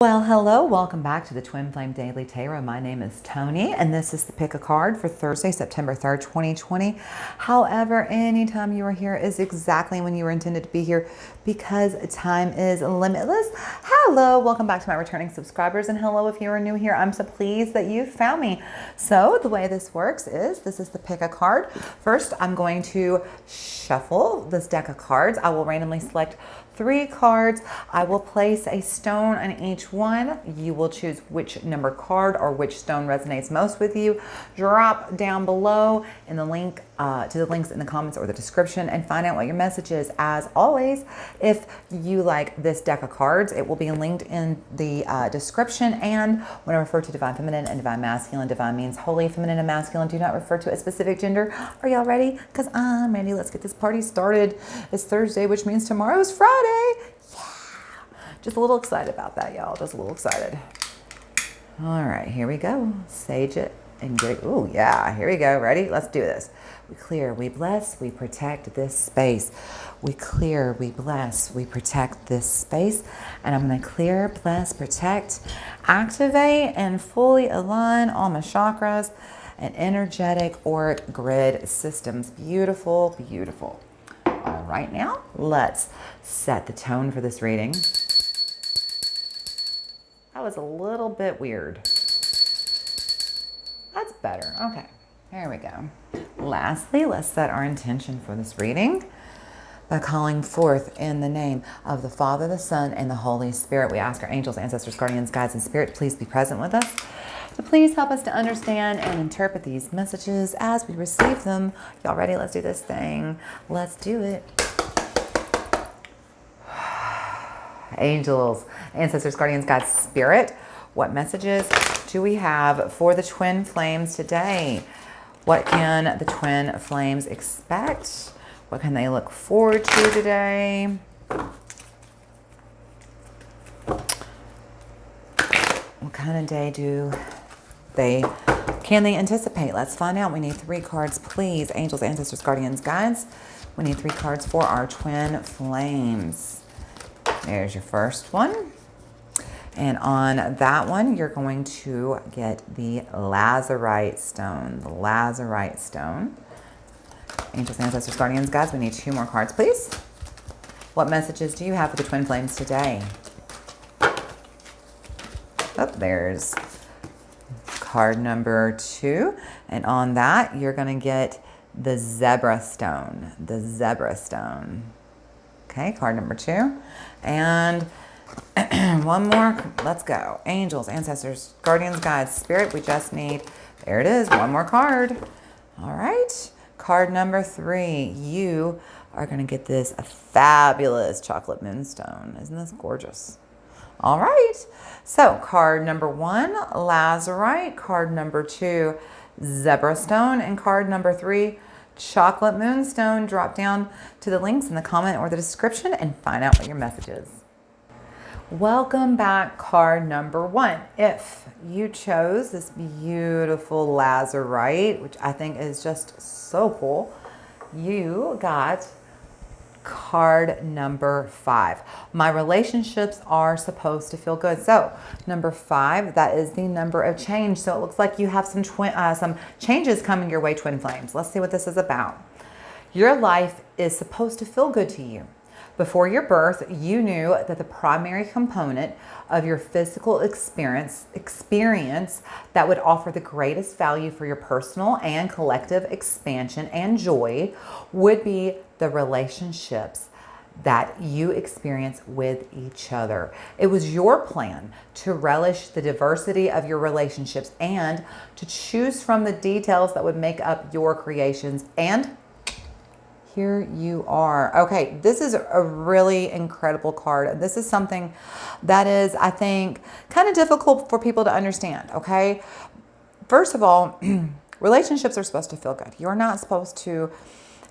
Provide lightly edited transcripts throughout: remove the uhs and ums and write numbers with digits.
Well, hello, welcome back to the Twin Flame Daily Tarot. My name is Tony, and this is the pick a card for Thursday, September 3rd, 2020. However, anytime you are here is exactly when you were intended to be here because time is limitless. Hello, welcome back to my returning subscribers, and hello if you are new here. I'm so pleased that you found me. So the way this works is this is the pick a card. First, I'm going to shuffle this deck of cards. I will randomly select 3 cards. I will place a stone on each one. You will choose which number card or which stone resonates most with you. Drop down below in the link to the links in the comments or the description and find out what your message is. As always, if you like this deck of cards, it will be linked in the description. And when I refer to divine feminine and divine masculine, divine means holy, feminine and masculine do not refer to a specific gender. Are y'all ready? Because I'm ready. Let's get this party started. It's Thursday, which means tomorrow is Friday. Yeah. Just a little excited about that, y'all. Just a little excited. All right, here we go. Sage it and get it. Oh, yeah. Here we go. Ready? Let's do this. We clear, we bless, we protect this space. We clear, we bless, we protect this space. And I'm going to clear, bless, protect, activate, and fully align all my chakras and energetic auric grid systems. Beautiful, beautiful. All right, now let's set the tone for this reading. That was a little bit weird. That's better. Okay, here we go. Lastly, let's set our intention for this reading by calling forth in the name of the Father, the Son, and the Holy Spirit. We ask our angels, ancestors, guardians, guides, and spirit, please be present with us. So please help us to understand and interpret these messages as we receive them. Y'all ready? Let's do this thing. Let's do it. Angels, ancestors, guardians, guides, spirit, what messages do we have for the twin flames today? What can the twin flames expect? What can they look forward to today? What kind of day can they anticipate? Let's find out. We need 3 cards, please. Angels, ancestors, guardians, guides. We need 3 cards for our twin flames. There's your first one. And on that one, you're going to get the Lazarite stone. The Lazarite stone. Angels, ancestors, guardians, guides. We need 2 more cards, please. What messages do you have for the twin flames today? Oh, there's card number 2. And on that, you're going to get the zebra stone. The zebra stone. Okay, card number 2. And one more. Let's go. Angels, ancestors, guardians, guides, spirit. We just need, there it is, one more card. All right. Card number 3. You are going to get this fabulous chocolate moonstone. Isn't this gorgeous? All right. So card number 1, Lazarite. Card number 2, zebra stone. And card number 3, chocolate moonstone. Drop down to the links in the comment or the description and find out what your message is. Welcome back, card number 1. If you chose this beautiful Lazarite, which I think is just so cool, you got card number 5. My relationships are supposed to feel good. So number 5, that is the number of change. So it looks like you have some changes coming your way, twin flames. Let's see what this is about. Your life is supposed to feel good to you. Before your birth, you knew that the primary component of your physical experience that would offer the greatest value for your personal and collective expansion and joy would be the relationships that you experience with each other. It was your plan to relish the diversity of your relationships and to choose from the details that would make up your creations, and here you are. Okay, this is a really incredible card. This is something that is, I think, kind of difficult for people to understand, okay? First of all, relationships are supposed to feel good. You're not supposed to,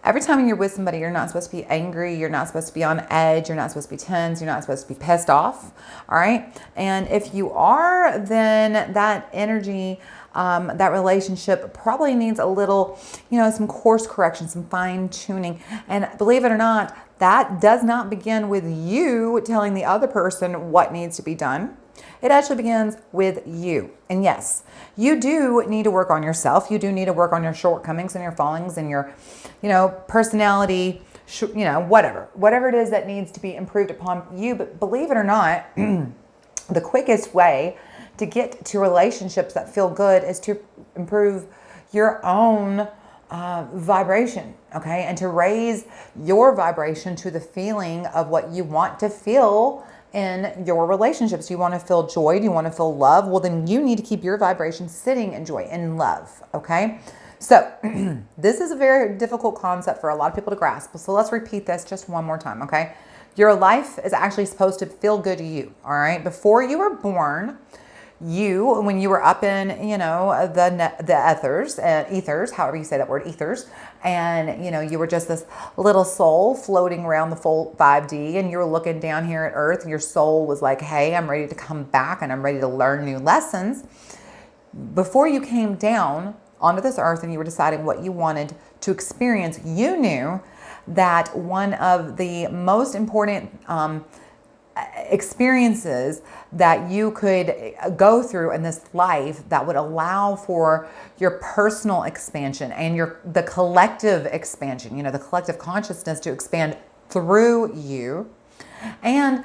every time you're with somebody, you're not supposed to be angry. You're not supposed to be on edge. You're not supposed to be tense. You're not supposed to be pissed off, all right? And if you are, then that energy, that relationship probably needs a little, some course correction, some fine tuning. And believe it or not, that does not begin with you telling the other person what needs to be done. It actually begins with you. And yes, you do need to work on yourself. You do need to work on your shortcomings and your fallings and your, personality, whatever it is that needs to be improved upon you. But believe it or not, the quickest way to get to relationships that feel good is to improve your own vibration, okay? And to raise your vibration to the feeling of what you want to feel in your relationships. You want to feel joy? Do you want to feel love? Well, then you need to keep your vibration sitting in joy and love, okay? So this is a very difficult concept for a lot of people to grasp. So let's repeat this just one more time, okay? Your life is actually supposed to feel good to you, all right? Before you were born, when you were up in, the ethers, however you say that word, ethers, and, you were just this little soul floating around the full 5D, and you were looking down here at Earth, and your soul was like, hey, I'm ready to come back, and I'm ready to learn new lessons. Before you came down onto this earth and you were deciding what you wanted to experience, you knew that one of the most important experiences that you could go through in this life that would allow for your personal expansion and the collective expansion, the collective consciousness to expand through you, and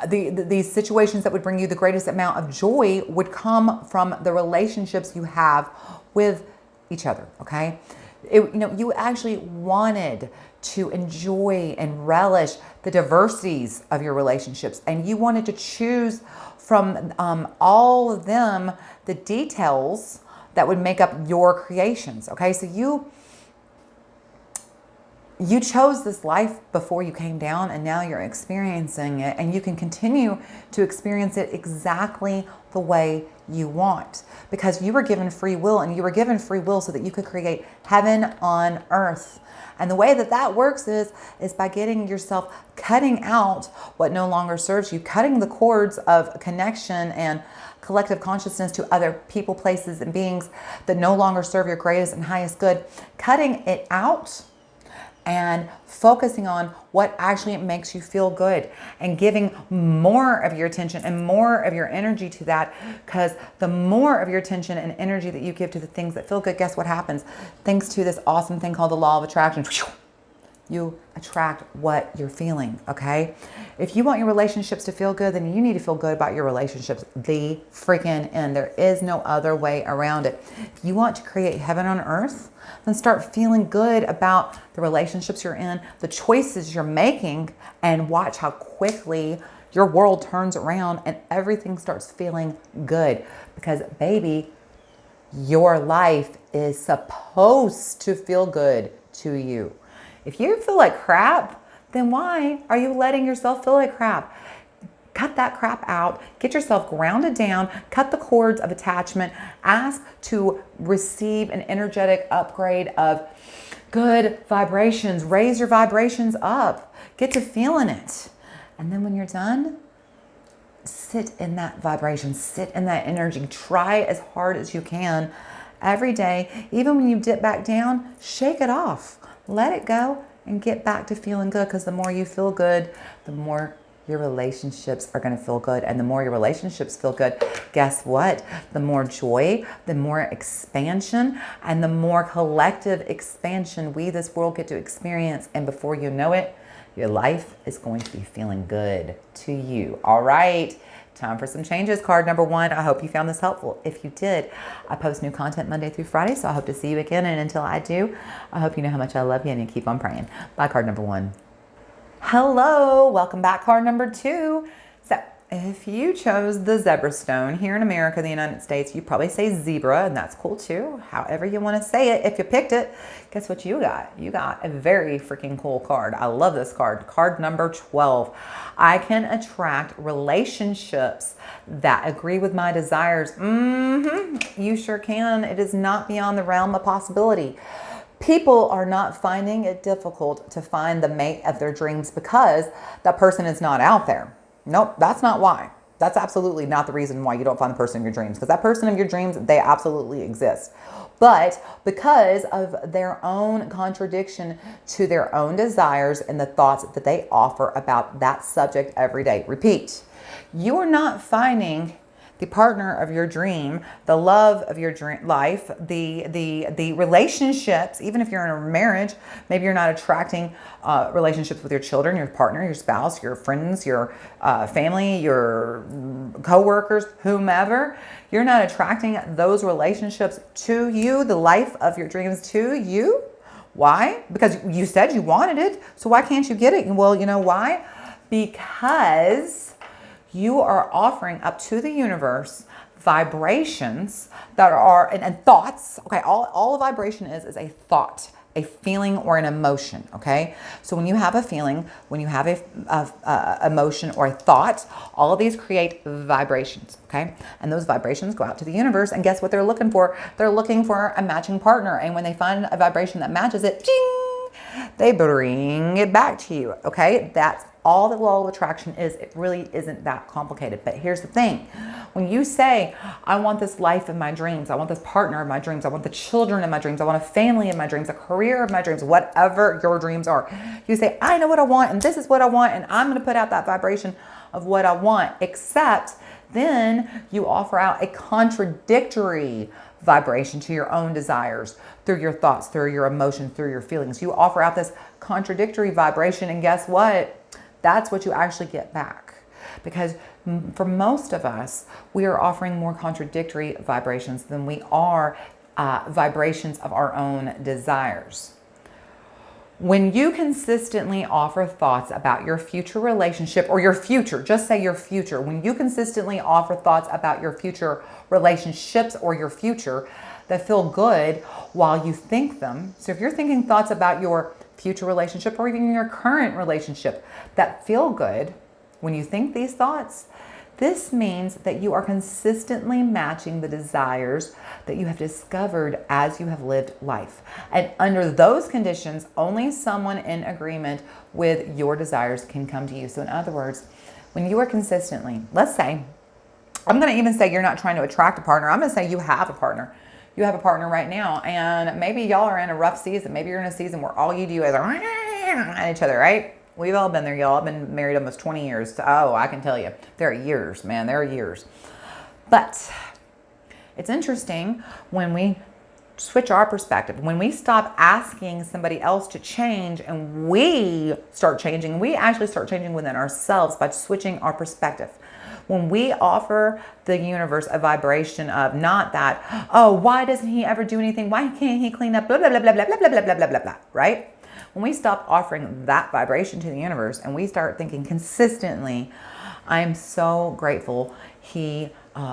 these situations that would bring you the greatest amount of joy would come from the relationships you have with each other, okay? You actually wanted to enjoy and relish the diversities of your relationships, and you wanted to choose from all of them the details that would make up your creations, okay? So you chose this life before you came down, and now you're experiencing it, and you can continue to experience it exactly the way you want, because you were given free will, and you were given free will so that you could create heaven on earth. And the way that works is by getting yourself, cutting out what no longer serves you, cutting the cords of connection and collective consciousness to other people, places, and beings that no longer serve your greatest and highest good, cutting it out and focusing on what actually makes you feel good, and giving more of your attention and more of your energy to that, because the more of your attention and energy that you give to the things that feel good, guess what happens? Thanks to this awesome thing called the law of attraction, you attract what you're feeling, okay? If you want your relationships to feel good, then you need to feel good about your relationships the freaking end. There is no other way around it. If you want to create heaven on earth, then start feeling good about the relationships you're in, the choices you're making, and watch how quickly your world turns around and everything starts feeling good. Because baby, your life is supposed to feel good to you. If you feel like crap, then why are you letting yourself feel like crap? Cut that crap out. Get yourself grounded down. Cut the cords of attachment. Ask to receive an energetic upgrade of good vibrations. Raise your vibrations up. Get to feeling it. And then when you're done, sit in that vibration. Sit in that energy. Try as hard as you can every day. Even when you dip back down, shake it off. Let it go and get back to feeling good, because the more you feel good, the more your relationships are going to feel good. And the more your relationships feel good, guess what? The more joy, the more expansion, and the more collective expansion we, this world, get to experience. And before you know it, your life is going to be feeling good to you. All right. Time for some changes. Card number 1. I hope you found this helpful. If you did, I post new content Monday through Friday, so I hope to see you again. And until I do, I hope you know how much I love you, and you keep on praying. Bye, card number 1. Hello, welcome back, card number 2. So if you chose the zebra stone here in America, the United States, you probably say zebra, and that's cool too. However you want to say it, if you picked it, guess what you got? You got a very freaking cool card. I love this card. Card number 12. I can attract relationships that agree with my desires. You sure can. It is not beyond the realm of possibility. People are not finding it difficult to find the mate of their dreams because that person is not out there. Nope, that's not why. That's absolutely not the reason why you don't find the person of your dreams, because that person of your dreams, they absolutely exist. But because of their own contradiction to their own desires and the thoughts that they offer about that subject every day. Repeat, you are not finding the partner of your dream, the love of your dream life, the relationships. Even if you're in a marriage, maybe you're not attracting relationships with your children, your partner, your spouse, your friends, your family, your coworkers, whomever. You're not attracting those relationships to you, the life of your dreams to you. Why? Because you said you wanted it. So why can't you get it? Well, you know why? Because you are offering up to the universe vibrations that are, and thoughts. Okay, all a vibration is a thought, a feeling, or an emotion. Okay, so when you have a feeling, when you have a emotion or a thought, all of these create vibrations. Okay, and those vibrations go out to the universe, and guess what they're looking for? They're looking for a matching partner, and when they find a vibration that matches it, ding, they bring it back to you. Okay, that's all the law of attraction is. It really isn't that complicated. But here's the thing. When you say, I want this life of my dreams, I want this partner of my dreams, I want the children of my dreams, I want a family of my dreams, a career of my dreams, whatever your dreams are, you say, I know what I want and this is what I want, and I'm going to put out that vibration of what I want. Except then you offer out a contradictory vibration to your own desires through your thoughts, through your emotions, through your feelings. You offer out this contradictory vibration, and guess what? That's what you actually get back. Because for most of us, we are offering more contradictory vibrations than we are vibrations of our own desires. When you consistently offer thoughts about your future relationship or your future, just say your future. When you consistently offer thoughts about your future relationships or your future that feel good while you think them. So if you're thinking thoughts about your future relationship or even your current relationship that feel good when you think these thoughts, this means that you are consistently matching the desires that you have discovered as you have lived life. And under those conditions, only someone in agreement with your desires can come to you. So in other words, when you are consistently, let's say, I'm going to even say you're not trying to attract a partner. I'm going to say you have a partner. You have a partner right now, and maybe y'all are in a rough season. Maybe you're in a season where all you do is at each other, right? We've all been there, y'all. I've been married almost 20 years. Oh, I can tell you. There are years, man. There are years. But it's interesting when we switch our perspective, when we stop asking somebody else to change and we start changing, we actually start changing within ourselves by switching our perspective. When we offer the universe a vibration of not that, oh, why doesn't he ever do anything? Why can't he clean up? Blah, blah, blah, blah, blah, blah, blah, blah, blah, blah, blah, right? When we stop offering that vibration to the universe and we start thinking consistently, I'm so grateful he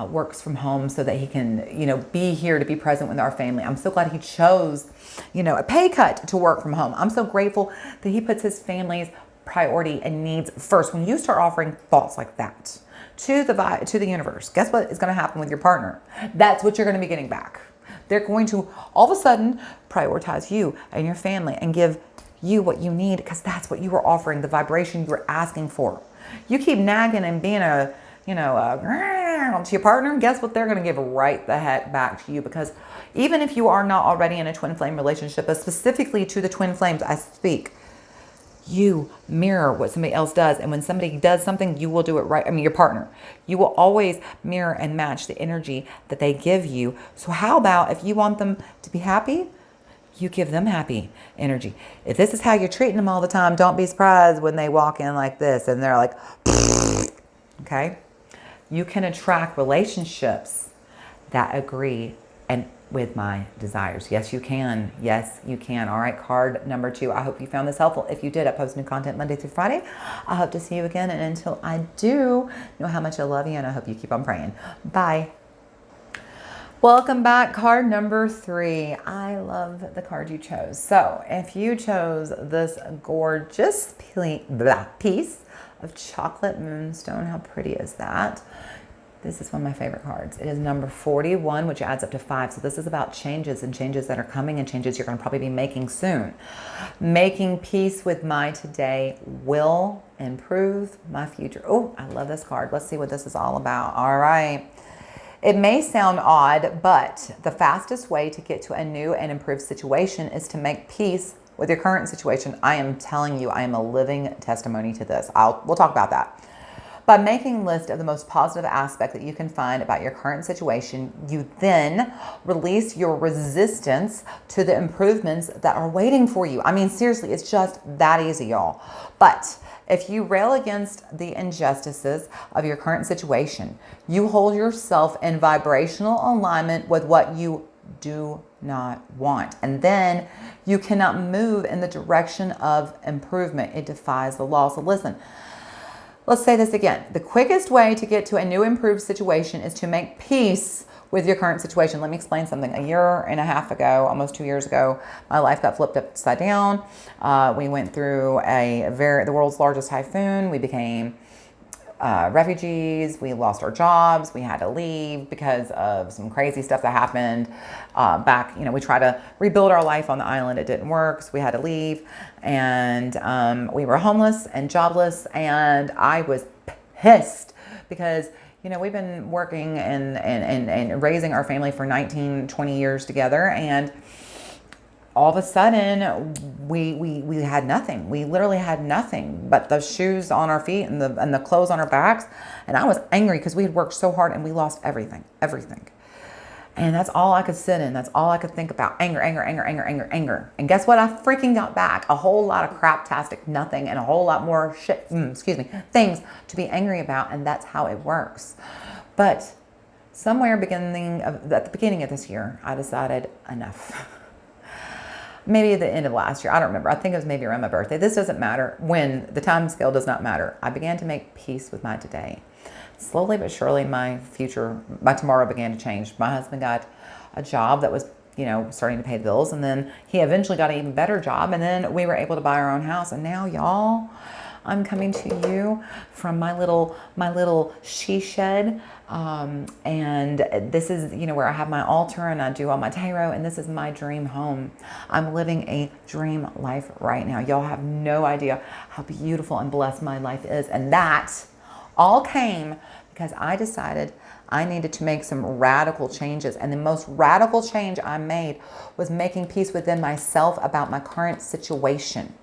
works from home so that he can, be here to be present with our family. I'm so glad he chose, a pay cut to work from home. I'm so grateful that he puts his family's priority and needs first. When you start offering thoughts like that to the universe, guess what is going to happen with your partner? That's what you're going to be getting back. They're going to all of a sudden prioritize you and your family and give you what you need, because that's what you were offering, the vibration you were asking for. You keep nagging and being to your partner, guess what they're going to give right the heck back to you? Because even if you are not already in a twin flame relationship, but specifically to the twin flames I speak, you mirror what somebody else does. And when somebody does something, you will do it right. I mean, your partner, you will always mirror and match the energy that they give you. So how about if you want them to be happy, you give them happy energy. If this is how you're treating them all the time, don't be surprised when they walk in like this and they're like, okay? You can attract relationships that agree and with my desires. Yes, you can. Yes, you can. All right, card number 2. I hope you found this helpful. If you did, I post new content Monday through Friday. I hope to see you again. And until I do, know how much I love you, and I hope you keep on praying. Bye. Welcome back. Card number 3. I love the card you chose. So if you chose this gorgeous piece of chocolate moonstone, how pretty is that? This is one of my favorite cards. It is number 41, which adds up to 5. So this is about changes and changes that are coming and changes you're going to probably be making soon. Making peace with my today will improve my future. Oh, I love this card. Let's see what this is all about. All right. It may sound odd, but the fastest way to get to a new and improved situation is to make peace with your current situation. I am telling you, I am a living testimony to this. We'll talk about that. By making a list of the most positive aspect that you can find about your current situation, you then release your resistance to the improvements that are waiting for you. I mean, seriously, it's just that easy, y'all. But if you rail against the injustices of your current situation, you hold yourself in vibrational alignment with what you do not want. And then you cannot move in the direction of improvement. It defies the law. So listen. Let's say this again. The quickest way to get to a new improved situation is to make peace with your current situation. Let me explain something. A year and a half ago, almost 2 years ago, my life got flipped upside down. We went through the world's largest typhoon. We became refugees. We lost our jobs. We had to leave because of some crazy stuff that happened back. We tried to rebuild our life on the island. It didn't work, so we had to leave. And we were homeless and jobless. And I was pissed because, we've been working and raising our family for 19, 20 years together. And all of a sudden, we had nothing. We literally had nothing but the shoes on our feet and the clothes on our backs. And I was angry because we had worked so hard and we lost everything. And that's all I could sit in. That's all I could think about. Anger. And guess what? I freaking got back a whole lot of craptastic nothing and a whole lot more things to be angry about. And that's how it works. But somewhere at the beginning of this year, I decided enough. Maybe at the end of last year. I don't remember. I think it was maybe around my birthday. This doesn't matter. When the time scale does not matter. I began to make peace with my today. Slowly but surely, my tomorrow began to change. My husband got a job that was, starting to pay the bills. And then he eventually got an even better job. And then we were able to buy our own house. And now, y'all, I'm coming to you from my little she shed. And this is, where I have my altar and I do all my tarot, and this is my dream home. I'm living a dream life right now. Y'all have no idea how beautiful and blessed my life is. And that all came because I decided I needed to make some radical changes. And the most radical change I made was making peace within myself about my current situation.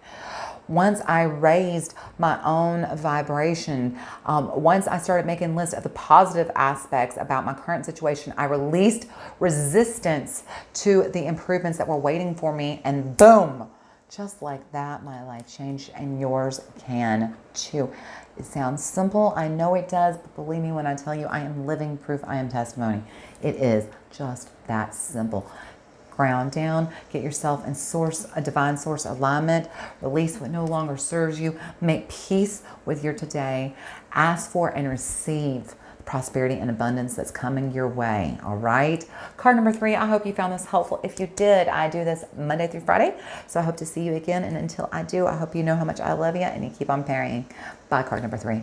Once I raised my own vibration, once I started making lists of the positive aspects about my current situation, I released resistance to the improvements that were waiting for me, and boom, just like that, my life changed, and yours can too. It sounds simple, I know it does, but believe me when I tell you, I am living proof, I am testimony. It is just that simple. Ground down, get yourself in a divine source alignment, release what no longer serves you, make peace with your today, ask for and receive prosperity and abundance that's coming your way. All right. Card number 3, I hope you found this helpful. If you did, I do this Monday through Friday. So I hope to see you again. And until I do, I hope you know how much I love you and you keep on parrying. Bye, card number 3.